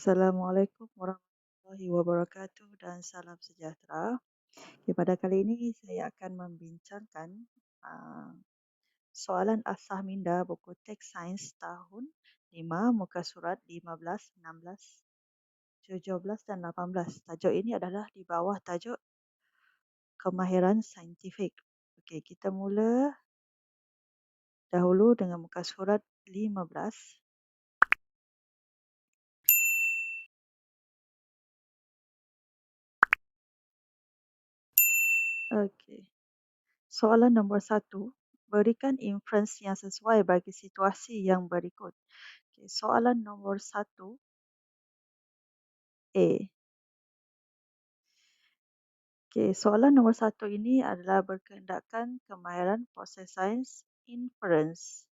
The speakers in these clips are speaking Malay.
Assalamualaikum warahmatullahi wabarakatuh dan salam sejahtera. Pada kali ini saya akan membincangkan uh, soalan asah minda buku teks sains tahun 5 muka surat 15, 16, 17 dan 18. Tajuk ini adalah di bawah tajuk kemahiran saintifik. Okey, kita mula dahulu dengan muka surat 15. Okey. Soalan nombor 1, berikan inference yang sesuai bagi situasi yang berikut. Okay, soalan nombor 1, A. Okay, soalan nombor 1 ini adalah berkehendakkan kemahiran proses sains inference.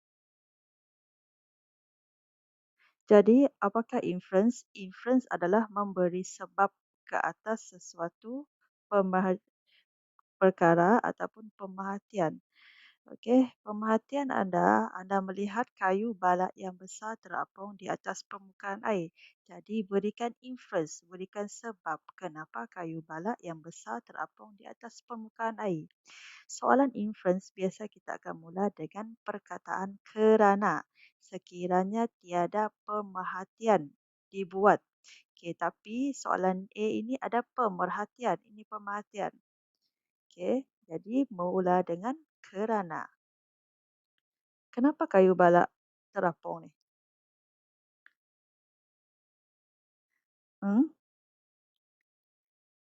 Jadi, apakah inference? Inference adalah memberi sebab ke atas sesuatu perkara ataupun pemerhatian. Okey, pemerhatian anda melihat kayu balak yang besar terapung di atas permukaan air. Jadi berikan inference, berikan sebab kenapa kayu balak yang besar terapung di atas permukaan air. Soalan inference biasa kita akan mula dengan perkataan kerana. Sekiranya tiada pemerhatian dibuat. Okey, tapi soalan A ini ada pemerhatian, ini pemerhatian. Okey, jadi mula dengan kerana. Kenapa kayu balak terapung ni? Hmm?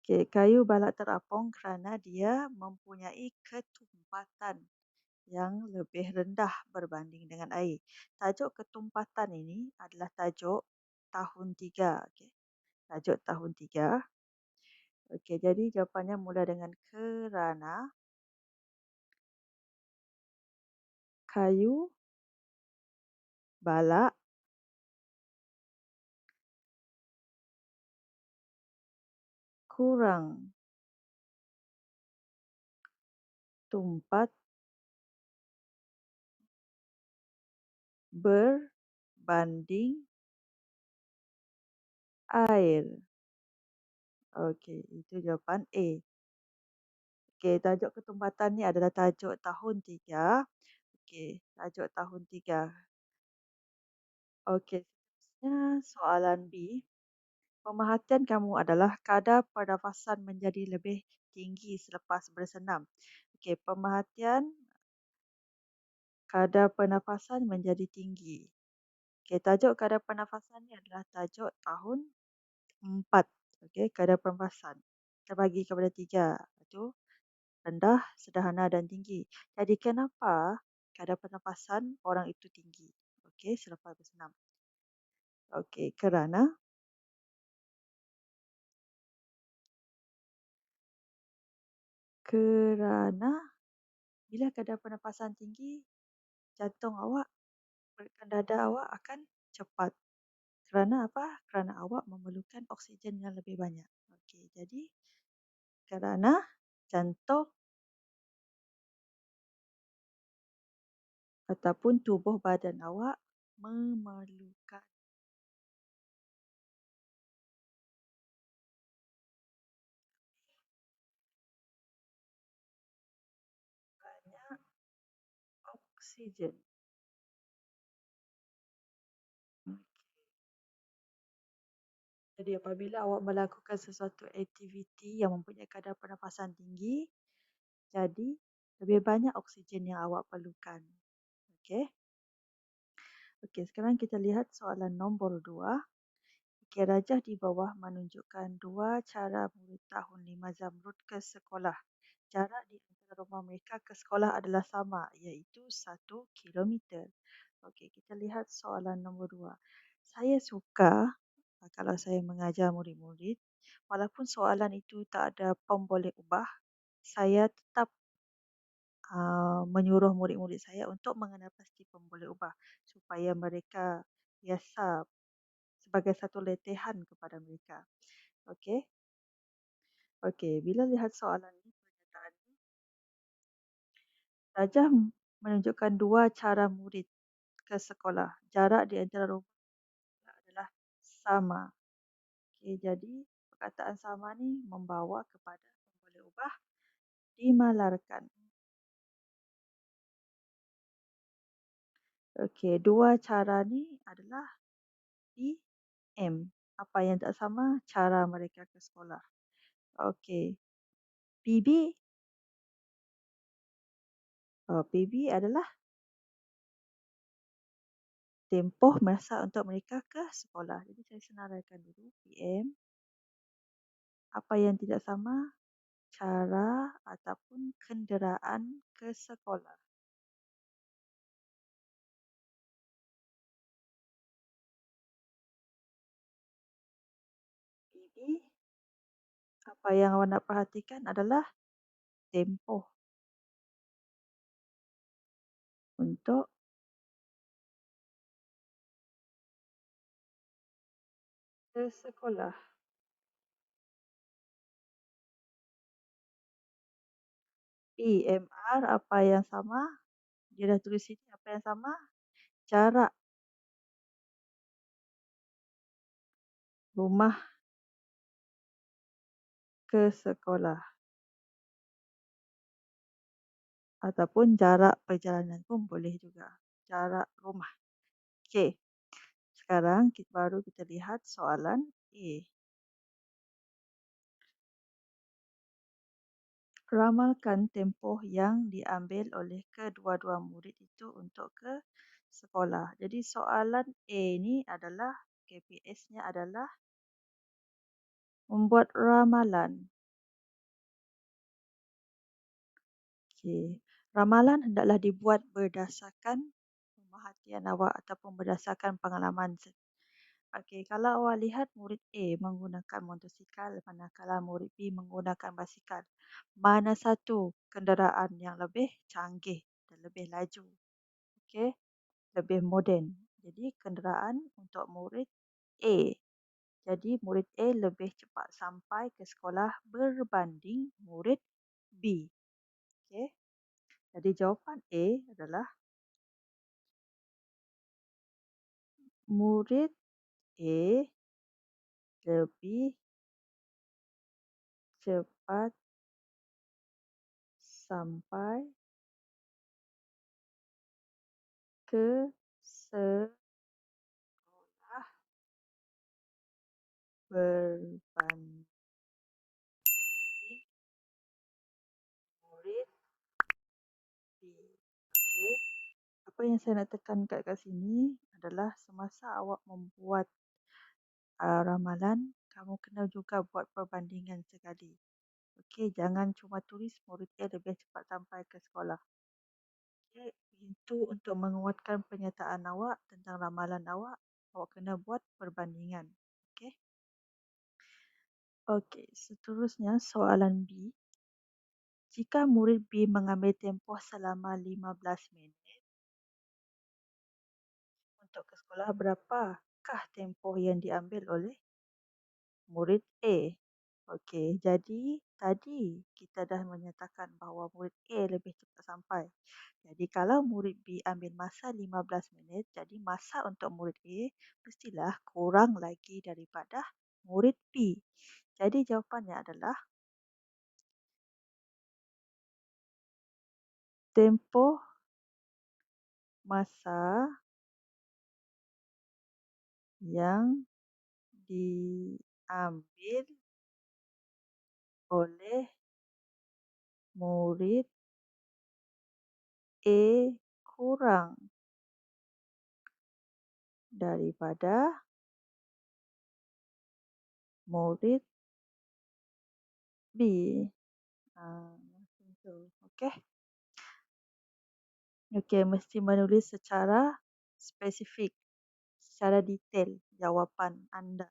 Okey, kayu balak terapung kerana dia mempunyai ketumpatan yang lebih rendah berbanding dengan air. Tajuk ketumpatan ini adalah tajuk tahun 3. Okey. Tajuk tahun 3. Okey, jadi jawapannya mula dengan kerana kayu balak kurang tumpat berbanding air. Okey, itu jawapan A. Okey, tajuk ketumpatan ni adalah tajuk tahun 3. Okey, tajuk tahun 3. Okey, seterusnya soalan B. Pemerhatian kamu adalah kadar pernafasan menjadi lebih tinggi selepas bersenam. Okey, pemerhatian kadar pernafasan menjadi tinggi. Okey, tajuk kadar pernafasan ni adalah tajuk tahun 4. Okey, kadar pernafasan. Kita bagi kepada 3. Itu rendah, sederhana dan tinggi. Jadi kenapa kadar pernafasan orang itu tinggi? Okey, selepas bersenam. Okey, kerana bila kadar pernafasan tinggi, jantung awak, pergerakan dada awak akan cepat. Kerana apa? Kerana awak memerlukan oksigen yang lebih banyak. Okey, jadi kerana jantung ataupun tubuh badan awak memerlukan banyak oksigen. Jadi apabila awak melakukan sesuatu aktiviti yang mempunyai kadar pernafasan tinggi, jadi lebih banyak oksigen yang awak perlukan. Okey. Okey, sekarang kita lihat soalan nombor 2. Okey, rajah di bawah menunjukkan 2 cara murid tahun 5 Zamrud ke sekolah. Jarak di antara rumah mereka ke sekolah adalah sama, iaitu 1 kilometer. Okey, kita lihat soalan nombor 2. Saya suka kalau saya mengajar murid-murid, walaupun soalan itu tak ada pemboleh ubah, saya tetap menyuruh murid-murid saya untuk mengenal pasti pemboleh ubah supaya mereka biasa sebagai satu letihan kepada mereka. Okey. Okey, bila lihat soalan ini, pernyataan ini, Rajah menunjukkan 2 cara murid ke sekolah. Jarak di antara rumah adalah sama. Okey, jadi perkataan sama ni membawa kepada boleh ubah dimalarkan. Okey, dua cara ni adalah PM. Apa yang tak sama cara mereka ke sekolah. Okey, PB, PB adalah tempoh masa untuk mereka ke sekolah. Jadi saya senaraikan dulu PM, apa yang tidak sama cara ataupun kenderaan ke sekolah. PB, apa yang awak nak perhatikan adalah tempoh untuk ke sekolah. PMR, apa yang sama? Dia dah tulis sini apa yang sama? Jarak rumah ke sekolah ataupun jarak perjalanan pun boleh juga. Jarak rumah. Okey. Sekarang baru kita lihat soalan A. Ramalkan tempoh yang diambil oleh kedua-dua murid itu untuk ke sekolah. Jadi soalan A ni adalah KPS-nya adalah membuat ramalan. Okey. Ramalan hendaklah dibuat berdasarkan pemerhatian awak ataupun berdasarkan pengalaman. Okey, kalau awak lihat murid A menggunakan motosikal manakala murid B menggunakan basikal. Mana satu kenderaan yang lebih canggih dan lebih laju? Okey, lebih moden. Jadi kenderaan untuk murid A. Jadi murid A lebih cepat sampai ke sekolah berbanding murid B. Okey. Jadi jawapan A adalah murid A lebih cepat sampai ke sekolah berbanding murid B. Okey. Apa yang saya nak tekankan kat sini adalah semasa awak membuat ramalan, kamu kena juga buat perbandingan sekali. Okey, jangan cuma tulis murid A lebih cepat sampai ke sekolah. Okey, itu untuk menguatkan pernyataan awak tentang ramalan awak, awak kena buat perbandingan. Okey. Okey, seterusnya soalan B. Jika murid B mengambil tempoh selama 15 minit untuk ke sekolah, berapakah tempoh yang diambil oleh murid A? Okey, jadi tadi kita dah menyatakan bahawa murid A lebih cepat sampai. Jadi kalau murid B ambil masa 15 minit, jadi masa untuk murid A mestilah kurang lagi daripada murid B. Jadi jawapannya adalah tempoh masa yang diambil oleh murid A kurang daripada murid B. Macam tu. Okey. Okey, mesti menulis secara spesifik, secara detail jawapan anda.